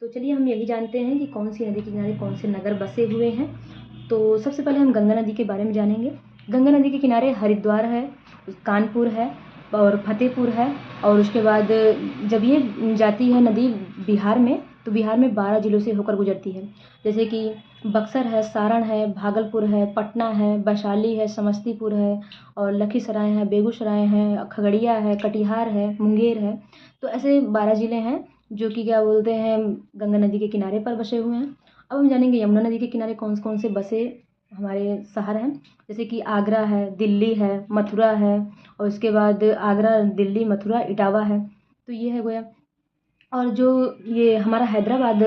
तो चलिए हम यही जानते हैं कि कौन सी नदी के किनारे कौन से नगर बसे हुए हैं। तो सबसे पहले हम गंगा नदी के बारे में जानेंगे। गंगा नदी के किनारे हरिद्वार है, कानपुर है और फतेहपुर है। और उसके बाद जब ये जाती है नदी बिहार में, तो बिहार में 12 ज़िलों से होकर गुजरती है, जैसे कि बक्सर है, सारण है, भागलपुर है, पटना है, वैशाली है, समस्तीपुर है और लखीसराय है, बेगूसराय है, खगड़िया है, कटिहार है, मुंगेर है। तो ऐसे 12 ज़िले हैं जो कि क्या बोलते हैं, गंगा नदी के किनारे पर बसे हुए हैं। अब हम जानेंगे यमुना नदी के किनारे कौन कौन से बसे हमारे शहर हैं, जैसे कि आगरा है, दिल्ली है, मथुरा है और उसके बाद आगरा, दिल्ली, मथुरा, इटावा है। तो ये है गोया। और जो ये हमारा हैदराबाद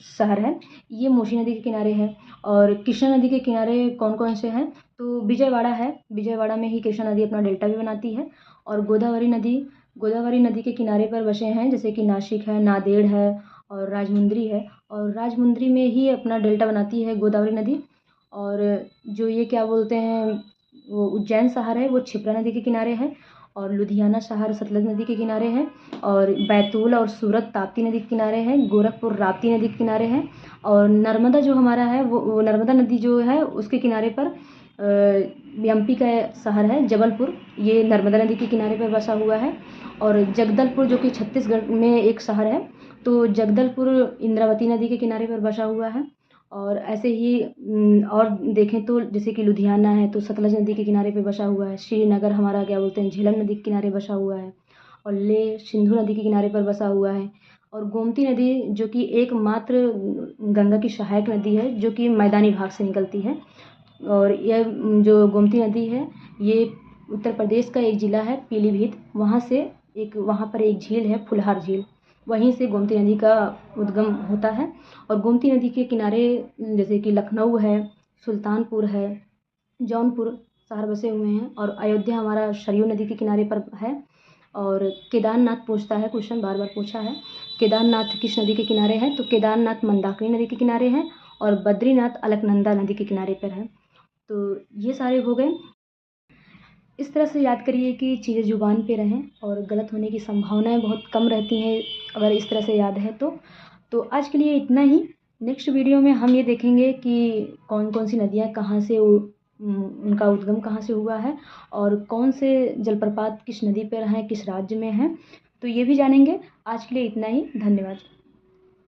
शहर है, ये मूसी नदी के किनारे है। और कृष्णा नदी के किनारे कौन कौन से हैं, तो विजयवाड़ा है, विजयवाड़ा में ही कृष्णा नदी अपना डेल्टा भी बनाती है। और गोदावरी नदी के किनारे पर बसे हैं, जैसे कि नासिक है, नांदेड़ है और राजमुंद्री है। और राजमुंद्री में ही अपना डेल्टा बनाती है गोदावरी नदी। और जो ये क्या बोलते हैं, वो उज्जैन शहर है, वो क्षिप्रा नदी के किनारे है। और लुधियाना शहर सतलज नदी के किनारे है। और बैतूल और सूरत ताप्ती नदी के किनारे है। गोरखपुर राप्ती नदी के किनारे है। और नर्मदा जो हमारा है, वो नर्मदा नदी जो है उसके किनारे पर एमपी का शहर है जबलपुर, ये नर्मदा नदी के किनारे पर बसा हुआ है। और जगदलपुर जो कि छत्तीसगढ़ में एक शहर है, तो जगदलपुर इंद्रावती नदी के किनारे पर बसा हुआ है। और ऐसे ही और देखें तो जैसे कि लुधियाना है तो सतलज नदी के किनारे पे बसा हुआ है। श्रीनगर हमारा क्या बोलते हैं, झेलम नदी के किनारे बसा हुआ है। और लेह सिंधु नदी के किनारे पर बसा हुआ है। और गोमती नदी जो कि एकमात्र गंगा की सहायक नदी है, जो कि मैदानी भाग से निकलती है। और यह जो गोमती नदी है, ये उत्तर प्रदेश का एक ज़िला है पीलीभीत, वहाँ पर एक झील है फुलहार झील, वहीं से गोमती नदी का उद्गम होता है। और गोमती नदी के किनारे जैसे कि लखनऊ है, सुल्तानपुर है, जौनपुर शहर बसे हुए हैं। और अयोध्या हमारा सरयू नदी के किनारे पर है। और केदारनाथ पूछता है, क्वेश्चन बार बार पूछा है, केदारनाथ किस नदी के किनारे है, तो केदारनाथ मंदाकिनी नदी के किनारे है। और बद्रीनाथ अलकनंदा नदी के किनारे पर है। तो ये सारे हो गए। इस तरह से याद करिए कि चीज़ें ज़ुबान पे रहें और गलत होने की संभावनाएं बहुत कम रहती हैं अगर इस तरह से याद है तो आज के लिए इतना ही। नेक्स्ट वीडियो में हम ये देखेंगे कि कौन कौन सी नदियाँ कहाँ से उनका उद्गम कहाँ से हुआ है और कौन से जलप्रपात किस नदी पर हैं, किस राज्य में हैं, तो ये भी जानेंगे। आज के लिए इतना ही, धन्यवाद।